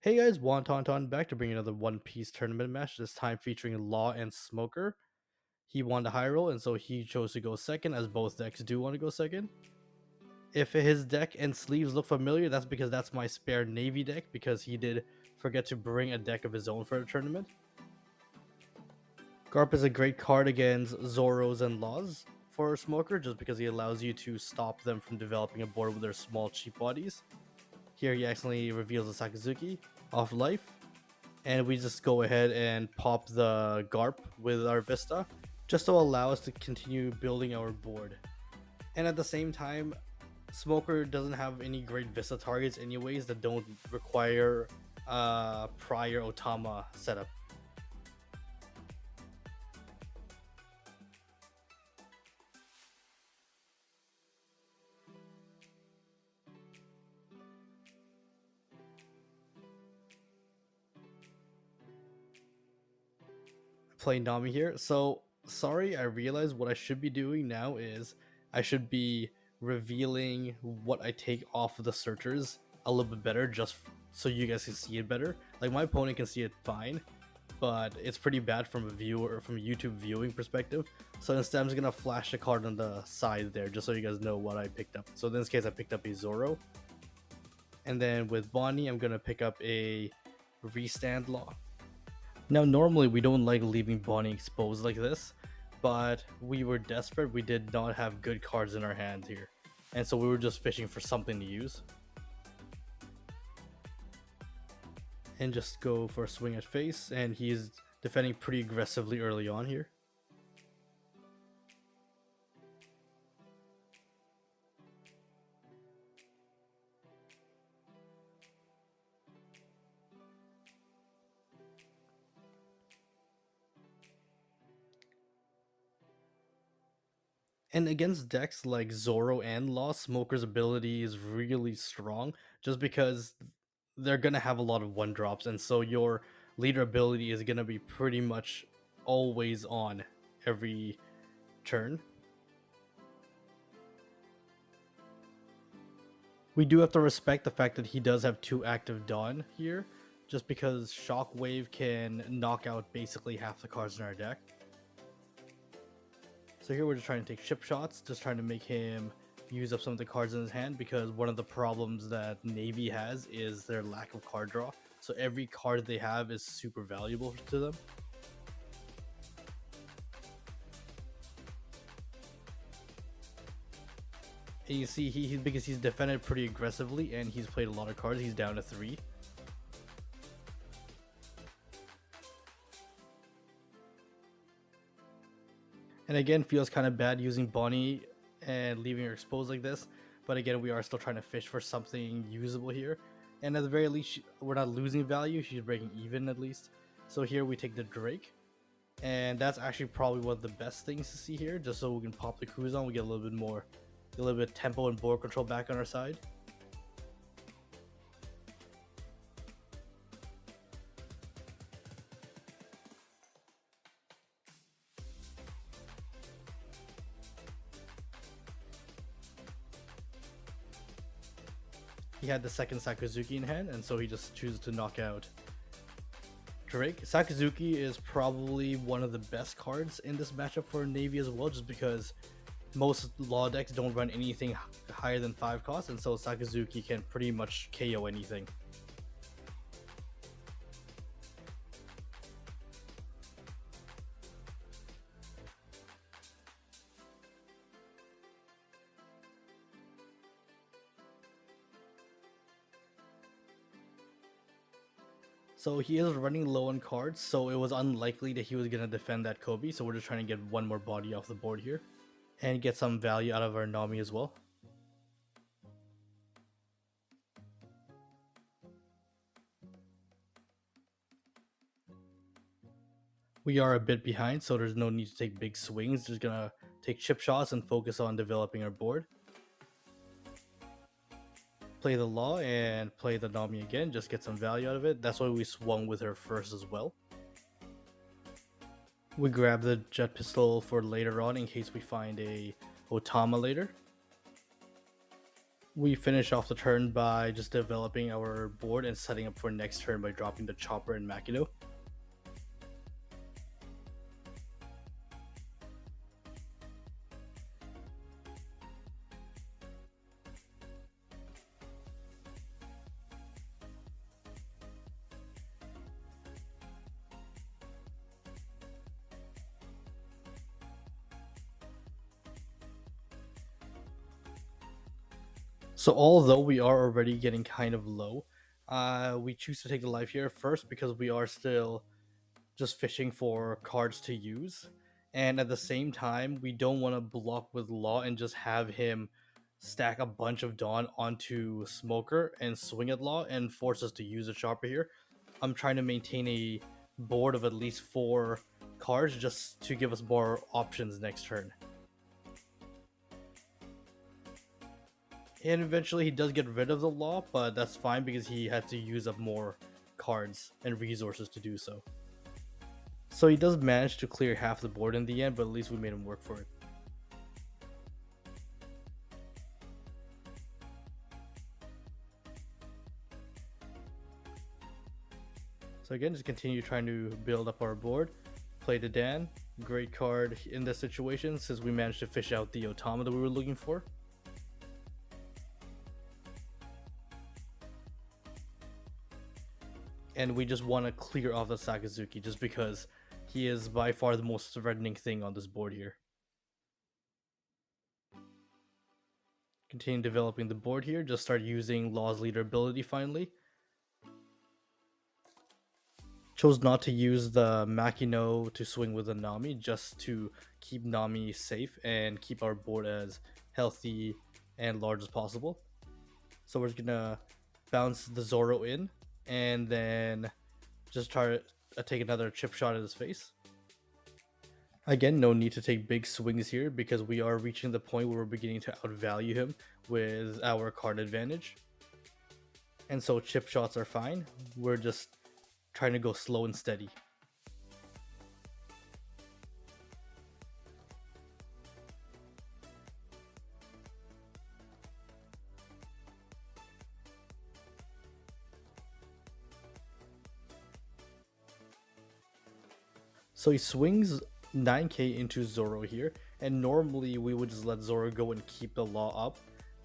Hey guys, Wonton back to bring another One Piece tournament match, this time featuring Law and Smoker. He won the high roll, and so he chose to go second, as both decks do want to go second. If his deck and sleeves look familiar, that's because that's my spare Navy deck, because he did forget to bring a deck of his own for the tournament. Garp is a great card against Zoros and Laws for Smoker, just because he allows you to stop them from developing a board with their small cheap bodies. Here he accidentally reveals the Sakazuki off life, and we just go ahead and pop the Garp with our Vista just to allow us to continue building our board. And at the same time, Smoker doesn't have any great Vista targets anyways that don't require prior Otama setup. Playing Nami here. So sorry, I realized what I should be doing now is I should be revealing what I take off of the searchers a little bit better, just so you guys can see it better. Like, my opponent can see it fine, but it's pretty bad from a viewer, from a YouTube viewing perspective. So instead, I'm just gonna flash the card on the side there, just so you guys know what I picked up. So in this case, I picked up a Zoro, and then with Bonnie, I'm gonna pick up a Restand Law. Now, normally we don't like leaving Bonnie exposed like this, but we were desperate. We did not have good cards in our hand here, and so we were just fishing for something to use. And just go for a swing at face, and he's defending pretty aggressively early on here. And against decks like Zoro and Law, Smoker's ability is really strong just because they're going to have a lot of one drops, and so your leader ability is going to be pretty much always on every turn. We do have to respect the fact that he does have 2 active Dawn here, just because Shockwave can knock out basically half the cards in our deck. So here we're just trying to take chip shots, just trying to make him use up some of the cards in his hand, because one of the problems that Navy has is their lack of card draw. So every card they have is super valuable to them. And you see, because he's defended pretty aggressively and he's played a lot of cards, he's down to 3. And again, feels kind of bad using Bonnie and leaving her exposed like this. But again, we are still trying to fish for something usable here. And at the very least, we're not losing value. She's breaking even at least. So here we take the Drake. And that's actually probably one of the best things to see here. Just so we can pop the cruise on. We get a little bit more, a little bit of tempo and board control back on our side. He had the second Sakazuki in hand, and so he just chooses to knock out Drake. Sakazuki is probably one of the best cards in this matchup for Navy as well, just because most Law decks don't run anything higher than 5 costs, and so Sakazuki can pretty much KO anything. So he is running low on cards, so it was unlikely that he was going to defend that Kobe, so we're just trying to get one more body off the board here and get some value out of our Nami as well. We are a bit behind, so there's no need to take big swings. Just gonna take chip shots and focus on developing our board. Play the Law and play the Nami again, just get some value out of it. That's why we swung with her first as well. We grab the jet pistol for later on in case we find a Otama later. We finish off the turn by just developing our board and setting up for next turn by dropping the Chopper and Makino. So although we are already getting kind of low, we choose to take the life here first because we are still just fishing for cards to use. And at the same time, we don't want to block with Law and just have him stack a bunch of Dawn onto Smoker and swing at Law and force us to use a Chopper here. I'm trying to maintain a board of at least 4 cards just to give us more options next turn. And eventually he does get rid of the Law, but that's fine because he had to use up more cards and resources to do so. So he does manage to clear half the board in the end, but at least we made him work for it. So again, just continue trying to build up our board. Play the Dan. Great card in this situation since we managed to fish out the Otama that we were looking for. And we just want to clear off the Sakazuki just because he is by far the most threatening thing on this board here. Continue developing the board here, just start using Law's leader ability finally. Chose not to use the Makino to swing with the Nami just to keep Nami safe and keep our board as healthy and large as possible. So we're just gonna bounce the Zoro in and then just try to take another chip shot at his face. Again, no need to take big swings here because we are reaching the point where we're beginning to outvalue him with our card advantage. And so chip shots are fine. We're just trying to go slow and steady. So he swings 9k into Zoro here, and normally we would just let Zoro go and keep the Law up,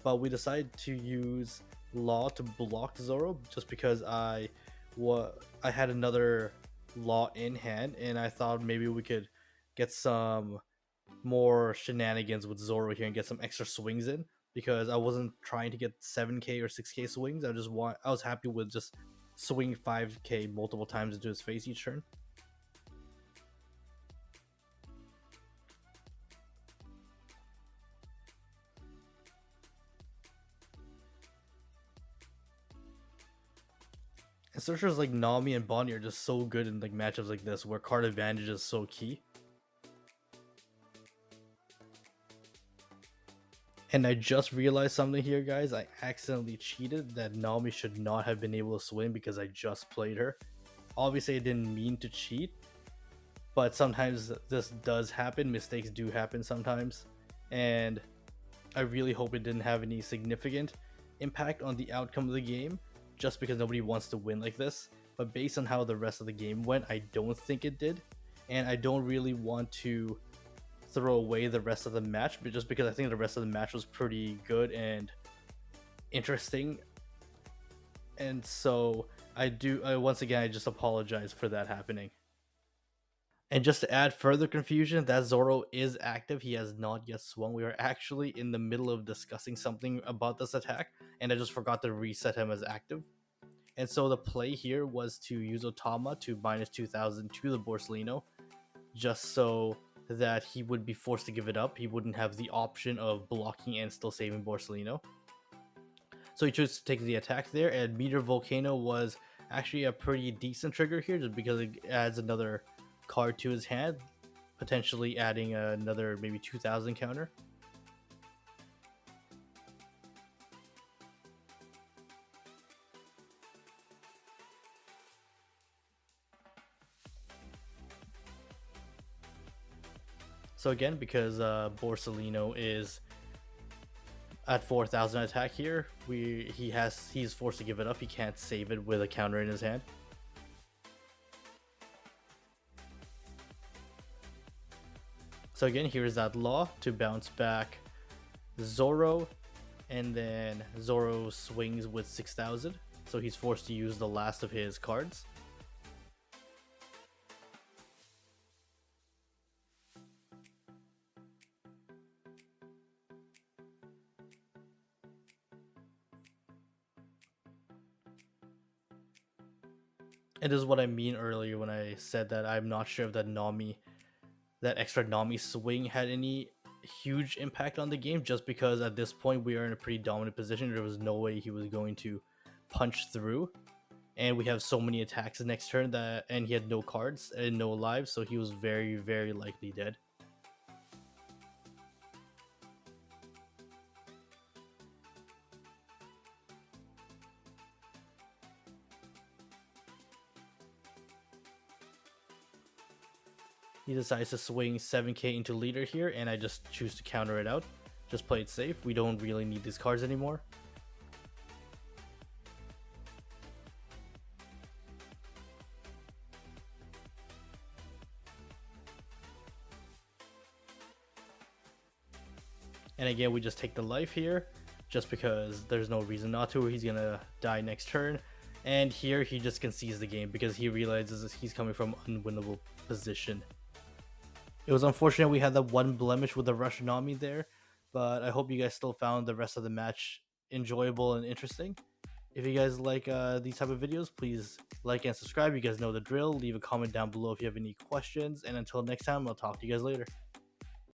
but we decided to use Law to block Zoro just because I had another Law in hand, and I thought maybe we could get some more shenanigans with Zoro here and get some extra swings in because I wasn't trying to get 7k or 6k swings. I was happy with just swinging 5k multiple times into his face each turn. And searchers like Nami and Bonnie are just so good in like matchups like this where card advantage is so key. And I just realized something here, guys. I accidentally cheated that Nami should not have been able to swing because I just played her. Obviously, I didn't mean to cheat, but sometimes this does happen. Mistakes do happen sometimes. And I really hope it didn't have any significant impact on the outcome of the game just because nobody wants to win like this. But based on how the rest of the game went, I don't think it did. And I don't really want to throw away the rest of the match, but just because I think the rest of the match was pretty good and interesting. And so once again, I just apologize for that happening. And just to add further confusion, that Zoro is active. He has not yet swung. We are actually in the middle of discussing something about this attack, and I just forgot to reset him as active. And so the play here was to use Otama to minus 2000 to the Borsellino, just so that he would be forced to give it up. He wouldn't have the option of blocking and still saving Borsellino. So he chose to take the attack there, and Meteor Volcano was actually a pretty decent trigger here just because it adds another card to his hand, potentially adding another maybe 2000 counter. So again, because Borsellino is At 4,000 attack here, he's forced to give it up. He can't save it with a counter in his hand. So again, here's that law to bounce back Zoro, and then Zoro swings with 6,000, so he's forced to use the last of his cards. And this is what I mean earlier when I said that I'm not sure if that extra Nami swing had any huge impact on the game, just because at this point we are in a pretty dominant position. There was no way he was going to punch through, and we have so many attacks the next turn and he had no cards and no lives, so he was very, very likely dead. He decides to swing 7k into leader here, and I just choose to counter it out. Just play it safe. We don't really need these cards anymore. And again, we just take the life here, just because there's no reason not to. He's gonna die next turn. And here he just concedes the game because he realizes he's coming from unwinnable position. It was unfortunate we had that one blemish with the Russian Nami there, but I hope you guys still found the rest of the match enjoyable and interesting. If you guys like these type of videos, please like and subscribe. You guys know the drill. Leave a comment down below if you have any questions. And until next time, I'll talk to you guys later.